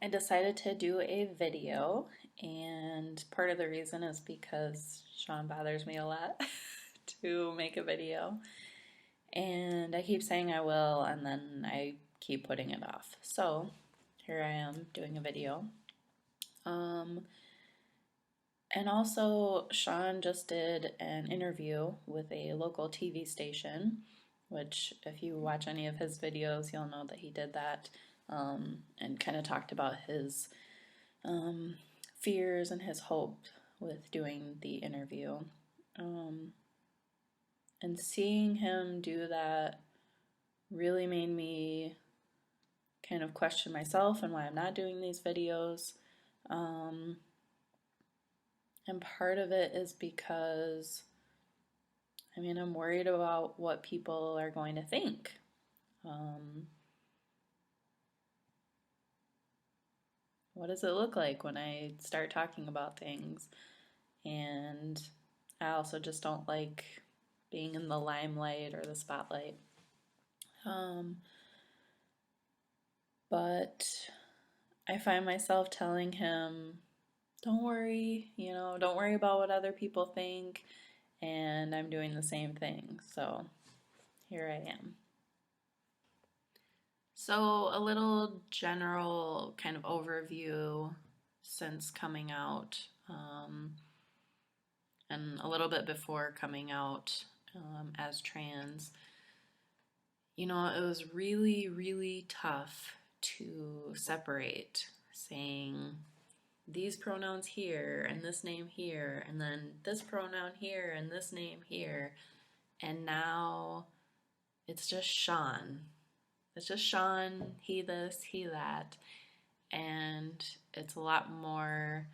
decided to do a video, and part of the reason is because Sean bothers me a lot to make a video. And I keep saying I will, and then I keep putting it off. So here I am doing a video. Um, and also, Sean just did an interview with a local TV station, which, if you watch any of his videos, you'll know that he did that, and kind of talked about his um, fears and his hope with doing the interview. Um, and seeing him do that really made me kind of question myself and why I'm not doing these videos. Um, and part of it is because, I'm worried about what people are going to think. What does it look like when I start talking about things? And I also just don't like being in the limelight or the spotlight. But I find myself telling him, don't worry, don't worry about what other people think. And I'm doing the same thing. So here I am. So, a little general kind of overview since coming out, and a little bit before coming out as trans. It was really, really tough to separate, saying these pronouns here and this name here, and then this pronoun here and this name here. And now it's just Sean. It's just Sean, he this, he that. And it's a lot more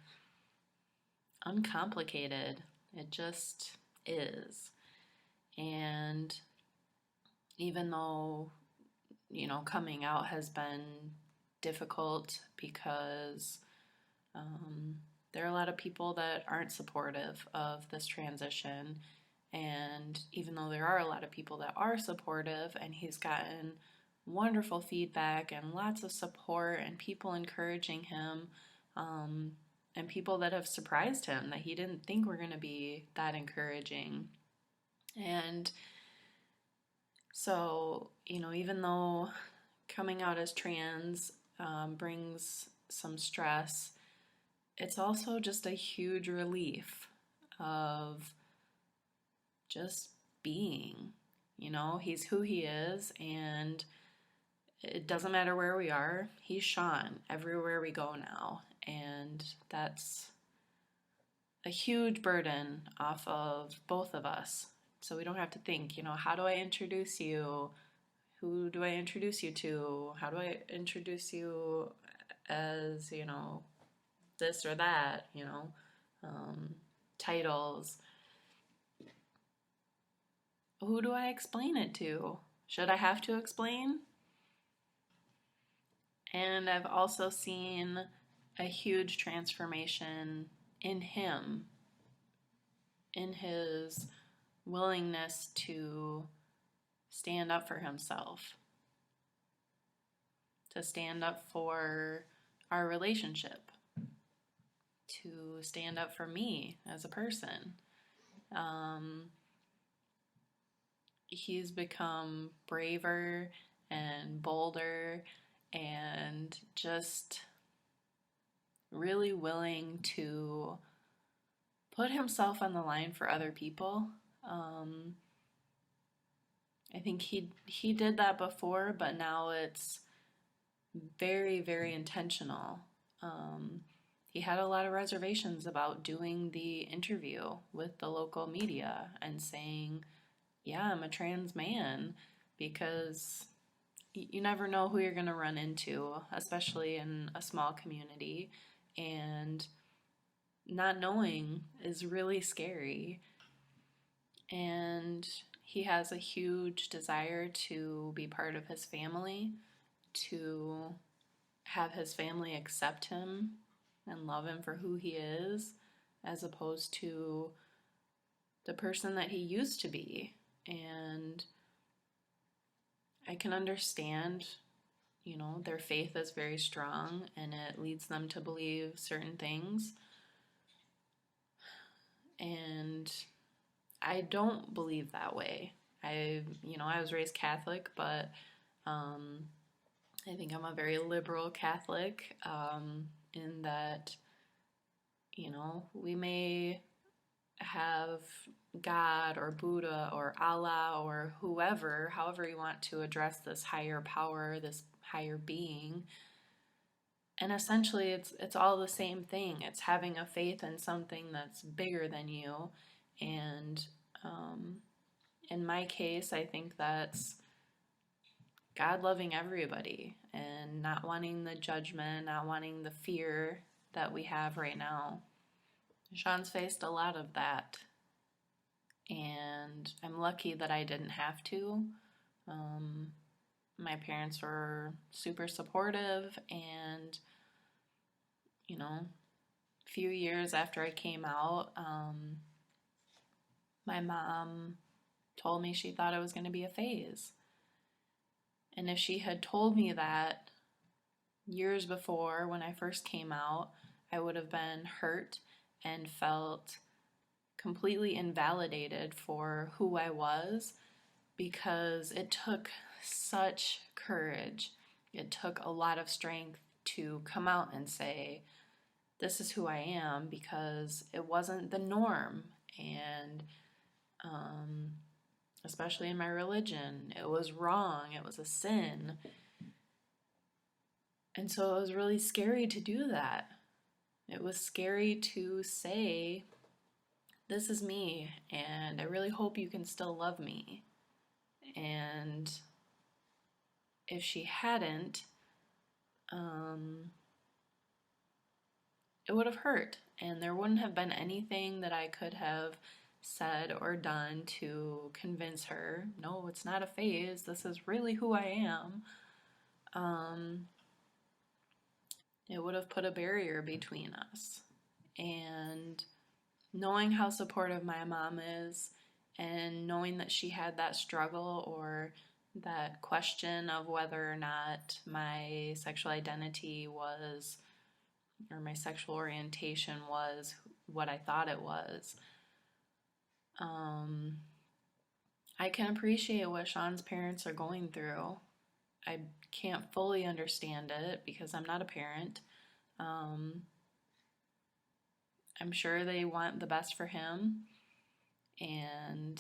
uncomplicated. It just is. And even though, coming out has been difficult because there are a lot of people that aren't supportive of this transition. And even though there are a lot of people that are supportive, and he's gotten wonderful feedback and lots of support and people encouraging him, and people that have surprised him that he didn't think were going to be that encouraging. And so, even though coming out as trans brings some stress, it's also just a huge relief of just being. He's who he is, and it doesn't matter where we are. He's Sean everywhere we go now, and that's a huge burden off of both of us. So we don't have to think, how do I introduce you? Who do I introduce you to? How do I introduce you as, this or that, titles. Who do I explain it to? Should I have to explain? And I've also seen a huge transformation in him, in his willingness to stand up for himself, to stand up for our relationship, to stand up for me as a person. He's become braver and bolder and just really willing to put himself on the line for other people. I think he did that before, but now it's very, very intentional. He had a lot of reservations about doing the interview with the local media and saying, yeah, I'm a trans man, because you never know who you're going to run into, especially in a small community, and not knowing is really scary. And he has a huge desire to be part of his family, to have his family accept him and love him for who he is, as opposed to the person that he used to be. And I can understand, their faith is very strong and it leads them to believe certain things. And I don't believe that way. I was raised Catholic, but I think I'm a very liberal Catholic, in that, we may have God or Buddha or Allah or whoever, however you want to address this higher power, this higher being. And essentially it's all the same thing. It's having a faith in something that's bigger than you. And in my case, I think that's God loving everybody and not wanting the judgment, not wanting the fear that we have right now. Sean's faced a lot of that, and I'm lucky that I didn't have to. My parents were super supportive, and a few years after I came out, my mom told me she thought it was going to be a phase. And if she had told me that years before, when I first came out, I would have been hurt and felt completely invalidated for who I was, because it took such courage. It took a lot of strength to come out and say, this is who I am, because it wasn't the norm. And especially in my religion, it was wrong, it was a sin. And so it was really scary to do that. It was scary to say, this is me, and I really hope you can still love me. And if she hadn't, it would have hurt, and there wouldn't have been anything that I could have said or done to convince her, no, it's not a phase, this is really who I am. It would have put a barrier between us. And knowing how supportive my mom is, and knowing that she had that struggle or that question of whether or not my sexual identity was, or my sexual orientation was what I thought it was, I can appreciate what Sean's parents are going through. I can't fully understand it because I'm not a parent. I'm sure they want the best for him, and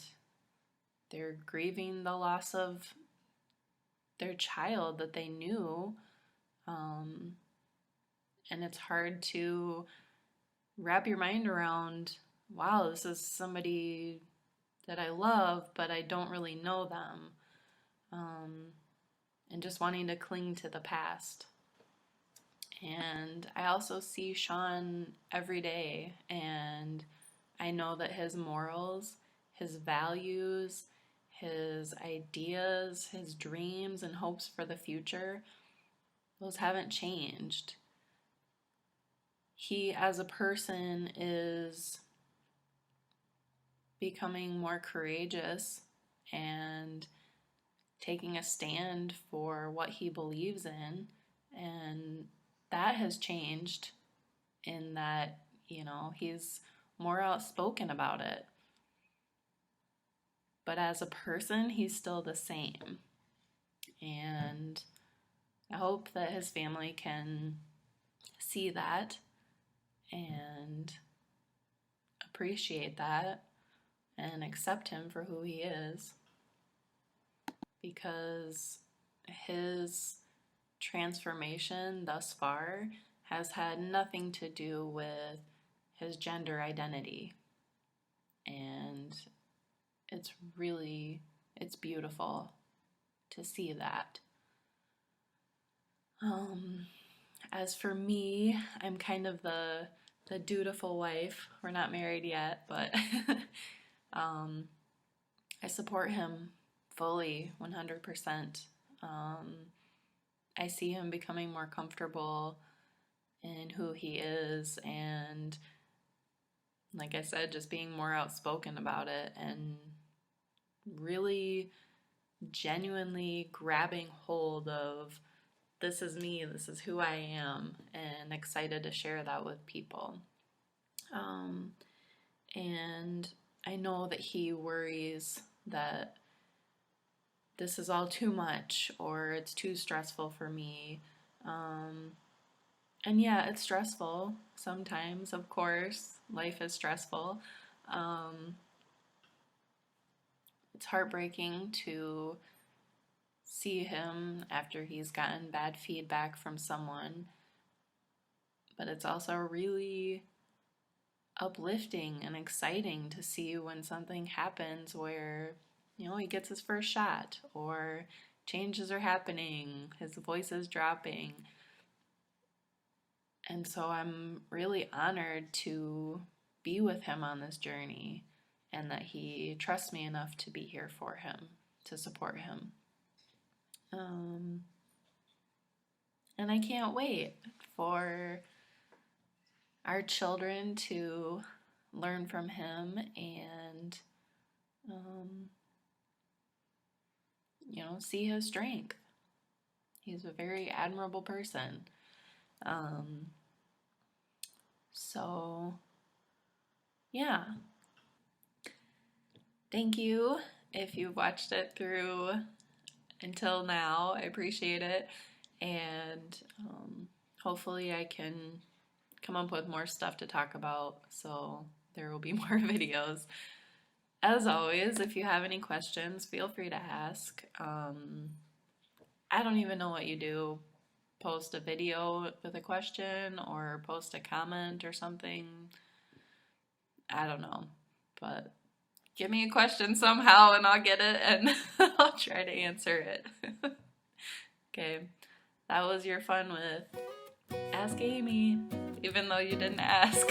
they're grieving the loss of their child that they knew. And it's hard to wrap your mind around, wow, this is somebody that I love, but I don't really know them. And just wanting to cling to the past. And I also see Sean every day, and I know that his morals, his values, his ideas, his dreams and hopes for the future, those haven't changed. He, as a person, is becoming more courageous and taking a stand for what he believes in, and that has changed in that, he's more outspoken about it. But as a person, he's still the same. And I hope that his family can see that and appreciate that and accept him for who he is, because his transformation thus far has had nothing to do with his gender identity. And it's beautiful to see that. As for me, I'm kind of the dutiful wife. We're not married yet, but I support him fully, 100%. I see him becoming more comfortable in who he is, and like I said, just being more outspoken about it and really genuinely grabbing hold of this is me, this is who I am, and excited to share that with people. And I know that he worries that this is all too much or it's too stressful for me. And yeah, it's stressful sometimes, of course. Life is stressful. It's heartbreaking to see him after he's gotten bad feedback from someone, but it's also really uplifting and exciting to see when something happens where, you know, he gets his first shot or changes are happening, his voice is dropping. And so I'm really honored to be with him on this journey and that he trusts me enough to be here for him, to support him. And I can't wait for our children to learn from him and, you know, see his strength. He's a very admirable person. So, yeah. Thank you if you've watched it through until now. I appreciate it. And hopefully I can come up with more stuff to talk about, so there will be more videos. As always, if you have any questions, feel free to ask. I don't even know what you do. Post a video with a question or post a comment or something. I don't know, but give me a question somehow and I'll get it and I'll try to answer it. Okay, that was your fun with Ask Amy, even though you didn't ask.